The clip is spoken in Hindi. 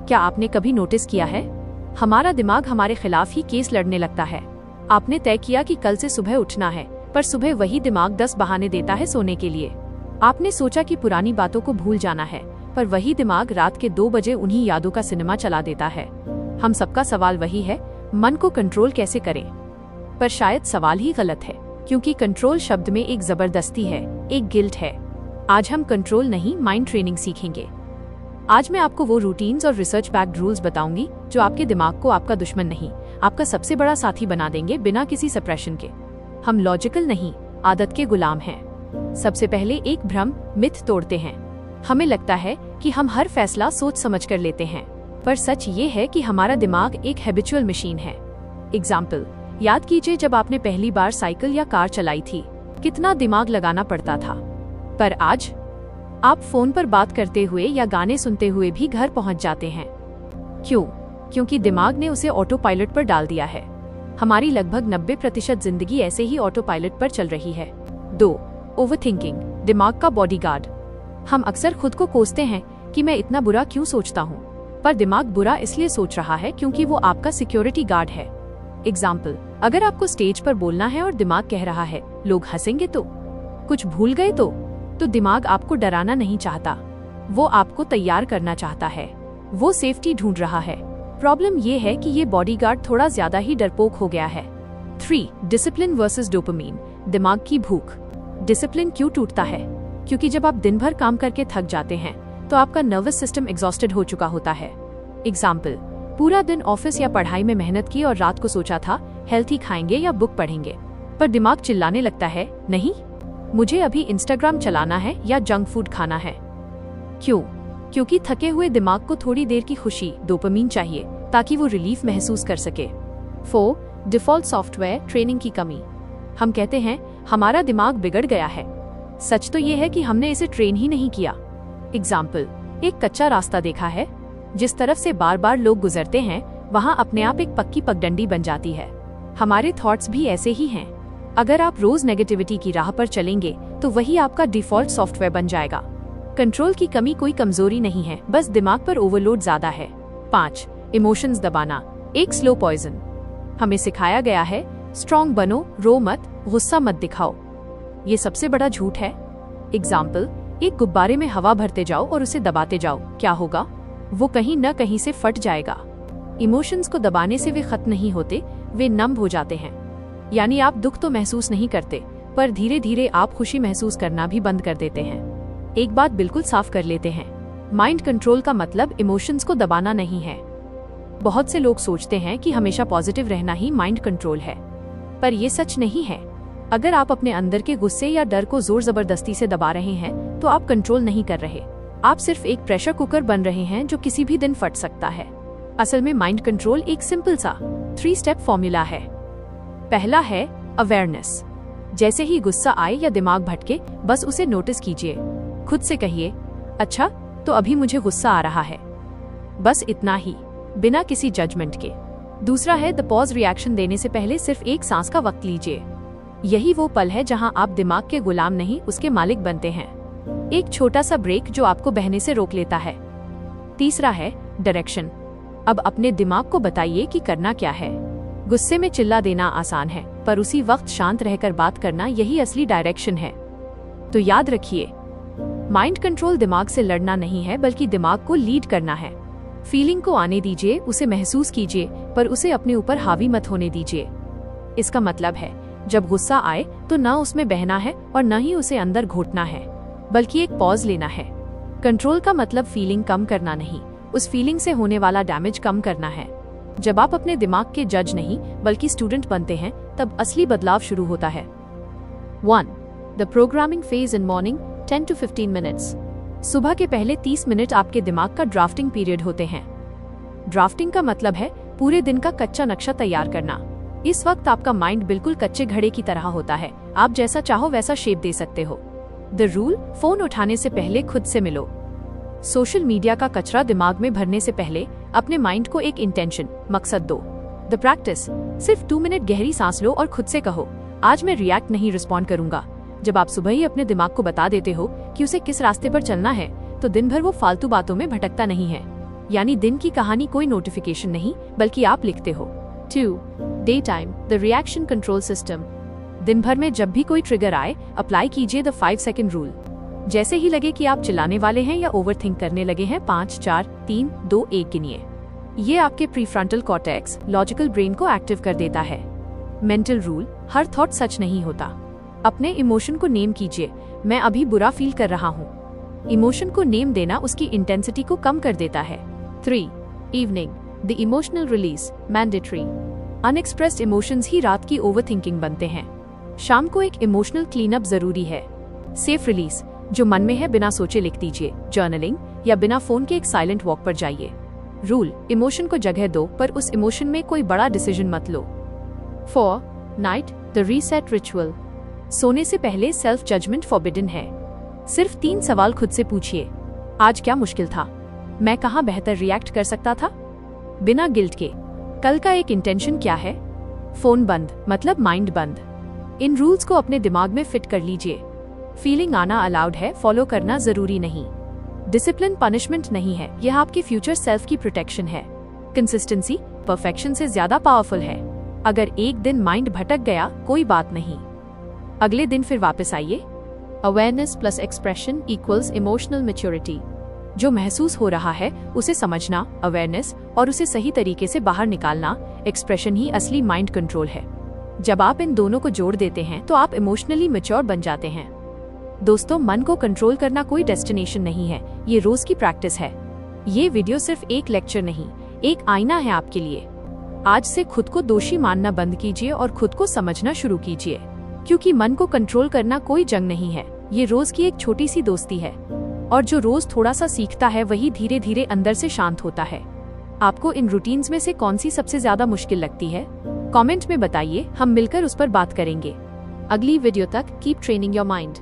क्या आपने कभी नोटिस किया है, हमारा दिमाग हमारे खिलाफ ही केस लड़ने लगता है। आपने तय किया कि कल से सुबह उठना है, पर सुबह वही दिमाग 10 बहाने देता है सोने के लिए। आपने सोचा कि पुरानी बातों को भूल जाना है, पर वही दिमाग रात के 2 बजे उन्हीं यादों का सिनेमा चला देता है। हम सबका सवाल वही है, मन को कंट्रोल कैसे करें? पर शायद सवाल ही गलत है, क्योंकि कंट्रोल शब्द में एक जबरदस्ती है, एक गिल्ट है। आज हम कंट्रोल नहीं, माइंड ट्रेनिंग सीखेंगे। आज मैं आपको वो रूटीन्स और रिसर्च बैक्ड रूल्स बताऊंगी जो आपके दिमाग को आपका दुश्मन नहीं, आपका सबसे बड़ा साथी बना देंगे, बिना किसी सप्रेशन के। हम लॉजिकल नहीं, आदत के गुलाम हैं। सबसे पहले एक भ्रम, मिथ तोड़ते हैं। हमें लगता है कि हम हर फैसला सोच समझ कर लेते हैं, पर सच ये है कि हमारा दिमाग एक हैबिचुअल मशीन है। एग्जाम्पल, याद कीजिए जब आपने पहली बार साइकिल या कार चलाई थी, कितना दिमाग लगाना पड़ता था। पर आज आप फोन पर बात करते हुए या गाने सुनते हुए भी घर पहुंच जाते हैं। क्यों? क्योंकि दिमाग ने उसे ऑटो पायलट पर डाल दिया है। हमारी लगभग 90% जिंदगी ऐसे ही ऑटो पायलट पर चल रही है। 2. ओवरथिंकिंग, दिमाग का बॉडीगार्ड। हम अक्सर खुद को कोसते हैं कि मैं इतना बुरा क्यों सोचता हूँ, पर दिमाग बुरा इसलिए सोच रहा है क्योंकि वो आपका सिक्योरिटी गार्ड है। एग्जाम्पल, अगर आपको स्टेज पर बोलना है और दिमाग कह रहा है लोग हंसेंगे तो, कुछ भूल गए तो दिमाग आपको डराना नहीं चाहता, वो आपको तैयार करना चाहता है। वो सेफ्टी ढूंढ रहा है। प्रॉब्लम ये है कि ये बॉडीगार्ड थोड़ा ज्यादा ही डरपोक हो गया है। 3. डिसिप्लिन वर्सेस डोपामीन, दिमाग की भूख। डिसिप्लिन क्यों टूटता है? क्योंकि जब आप दिन भर काम करके थक जाते हैं तो आपका नर्वस सिस्टम एग्जॉस्टेड हो चुका होता है। एग्जाम्पल, पूरा दिन ऑफिस या पढ़ाई में मेहनत की और रात को सोचा था हेल्थी खाएंगे या बुक पढ़ेंगे, पर दिमाग चिल्लाने लगता है नहीं, मुझे अभी इंस्टाग्राम चलाना है या जंक फूड खाना है। क्यों? क्योंकि थके हुए दिमाग को थोड़ी देर की खुशी, डोपामीन चाहिए, ताकि वो रिलीफ महसूस कर सके। 4. डिफॉल्ट सॉफ्टवेयर ट्रेनिंग की कमी। हम कहते हैं हमारा दिमाग बिगड़ गया है। सच तो ये है कि हमने इसे ट्रेन ही नहीं किया। एग्जाम्पल, एक कच्चा रास्ता देखा है, जिस तरफ से बार बार लोग गुजरते हैं वहाँ अपने आप एक पक्की पगडंडी बन जाती है। हमारे थॉट्स भी ऐसे ही हैं। अगर आप रोज नेगेटिविटी की राह पर चलेंगे तो वही आपका डिफॉल्ट सॉफ्टवेयर बन जाएगा। कंट्रोल की कमी कोई कमजोरी नहीं है, बस दिमाग पर ओवरलोड ज्यादा है। 5. इमोशंस दबाना, एक स्लो पॉइजन। हमें सिखाया गया है स्ट्रॉन्ग बनो, रो मत, गुस्सा मत दिखाओ। ये सबसे बड़ा झूठ है। एग्जाम्पल, एक गुब्बारे में हवा भरते जाओ और उसे दबाते जाओ, क्या होगा? वो कहीं न कहीं से फट जाएगा। इमोशंस को दबाने से वे खत्म नहीं होते, वे नम हो जाते हैं। यानी आप दुख तो महसूस नहीं करते, पर धीरे धीरे आप खुशी महसूस करना भी बंद कर देते हैं। एक बात बिल्कुल साफ कर लेते हैं, माइंड कंट्रोल का मतलब इमोशंस को दबाना नहीं है। बहुत से लोग सोचते हैं कि हमेशा पॉजिटिव रहना ही माइंड कंट्रोल है, पर ये सच नहीं है। अगर आप अपने अंदर के गुस्से या डर को जोर जबरदस्ती से दबा रहे हैं तो आप कंट्रोल नहीं कर रहे, आप सिर्फ एक प्रेशर कुकर बन रहे हैं जो किसी भी दिन फट सकता है। असल में माइंड कंट्रोल एक सिंपल सा 3 स्टेप फॉर्मूला है। पहला है अवेयरनेस। जैसे ही गुस्सा आए या दिमाग भटके, बस उसे नोटिस कीजिए। खुद से कहिए, अच्छा तो अभी मुझे गुस्सा आ रहा है। बस इतना ही, बिना किसी जजमेंट के। दूसरा है द पॉज रिएक्शन। देने से पहले सिर्फ एक सांस का वक्त लीजिए। यही वो पल है जहां आप दिमाग के गुलाम नहीं, उसके मालिक बनते हैं। एक छोटा सा ब्रेक जो आपको बहने से रोक लेता है। तीसरा है डायरेक्शन। अब अपने दिमाग को बताइए कि करना क्या है। गुस्से में चिल्ला देना आसान है, पर उसी वक्त शांत रहकर बात करना, यही असली डायरेक्शन है। तो याद रखिए, माइंड कंट्रोल दिमाग से लड़ना नहीं है, बल्कि दिमाग को लीड करना है। फीलिंग को आने दीजिए, उसे महसूस कीजिए, पर उसे अपने ऊपर हावी मत होने दीजिए। इसका मतलब है जब गुस्सा आए तो न उसमें बहना है और न ही उसे अंदर घोटना है, बल्कि एक पॉज लेना है। कंट्रोल का मतलब फीलिंग कम करना नहीं, उस फीलिंग से होने वाला डैमेज कम करना है। जब आप अपने दिमाग के जज नहीं बल्कि स्टूडेंट बनते हैं, तब असली बदलाव शुरू होता है। 1. The programming phase in morning 10 to 15 minutes. सुबह के पहले 30 मिनट आपके दिमाग का ड्राफ्टिंग पीरियड होते हैं। ड्राफ्टिंग का मतलब है पूरे दिन का कच्चा नक्शा तैयार करना। इस वक्त आपका माइंड बिल्कुल कच्चे घड़े की तरह होता है, आप जैसा चाहो वैसा शेप दे सकते हो। द रूल, फोन उठाने से पहले खुद से मिलो। सोशल मीडिया का कचरा दिमाग में भरने से पहले अपने माइंड को एक इंटेंशन, मकसद दो। द प्रैक्टिस, सिर्फ 2 मिनट गहरी सांस लो और खुद से कहो, आज मैं रिएक्ट नहीं रिस्पॉन्ड करूंगा। जब आप सुबह ही अपने दिमाग को बता देते हो कि उसे किस रास्ते पर चलना है, तो दिन भर वो फालतू बातों में भटकता नहीं है। यानी दिन की कहानी कोई नोटिफिकेशन नहीं बल्कि आप लिखते हो। 2. Day time, the reaction control system. दिन भर में जब भी कोई ट्रिगर आए, अप्लाई कीजिए द 5 सेकंड रूल। जैसे ही लगे कि आप चिल्लाने वाले हैं या ओवरथिंक करने लगे हैं, 5 4 3 2 1 गिनिए। ये आपके प्रीफ्रंटल कॉर्टेक्स, लॉजिकल ब्रेन को एक्टिव कर देता है। मेंटल रूल, हर थॉट सच नहीं होता। अपने इमोशन को नेम कीजिए, मैं अभी बुरा फील कर रहा हूँ। इमोशन को नेम देना उसकी इंटेंसिटी को कम कर देता है। 3. Evening, the emotional release, mandatory. Unexpressed emotions ही रात की ओवरथिंकिंग बनते हैं। शाम को एक इमोशनल क्लीनअप जरूरी है। सेफ रिलीज, जो मन में है बिना सोचे लिख दीजिए, जर्नलिंग या बिना फोन के एक साइलेंट वॉक पर जाइए। रूल, इमोशन को जगह दो पर उस इमोशन में कोई बड़ा डिसीजन मत लो। 4. Night, the reset ritual. सोने से पहले सेल्फ जजमेंट फॉरबिडन है। सिर्फ 3 सवाल खुद से पूछिए। आज क्या मुश्किल था? मैं कहाँ बेहतर रिएक्ट कर सकता था? बिना गिल्ट के। कल का एक इंटेंशन क्या है? फोन बंद मतलब माइंड बंद। इन रूल्स को अपने दिमाग में फिट कर लीजिए। फीलिंग आना अलाउड है, फॉलो करना जरूरी नहीं। डिसिप्लिन पनिशमेंट नहीं है, यह आपकी फ्यूचर सेल्फ की प्रोटेक्शन है। कंसिस्टेंसी परफेक्शन से ज्यादा पावरफुल है। अगर एक दिन माइंड भटक गया, कोई बात नहीं, अगले दिन फिर वापस आइए। Awareness plus expression equals emotional maturity. जो महसूस हो रहा है उसे समझना, अवेयरनेस, और उसे सही तरीके से बाहर निकालना, एक्सप्रेशन ही असली माइंड कंट्रोल है। जब आप इन दोनों को जोड़ देते हैं तो आप इमोशनली मैच्योर बन जाते हैं। दोस्तों, मन को कंट्रोल करना कोई डेस्टिनेशन नहीं है, ये रोज की प्रैक्टिस है। ये वीडियो सिर्फ एक लेक्चर नहीं, एक आईना है आपके लिए। आज से खुद को दोषी मानना बंद कीजिए और खुद को समझना शुरू कीजिए, क्योंकि मन को कंट्रोल करना कोई जंग नहीं है, ये रोज की एक छोटी सी दोस्ती है। और जो रोज थोड़ा सा सीखता है वही धीरे धीरे अंदर से शांत होता है। आपको इन रूटीन्स में से कौन सी सबसे ज्यादा मुश्किल लगती है? कमेंट में बताइए, हम मिलकर उस पर बात करेंगे। अगली वीडियो तक कीप ट्रेनिंग योर माइंड।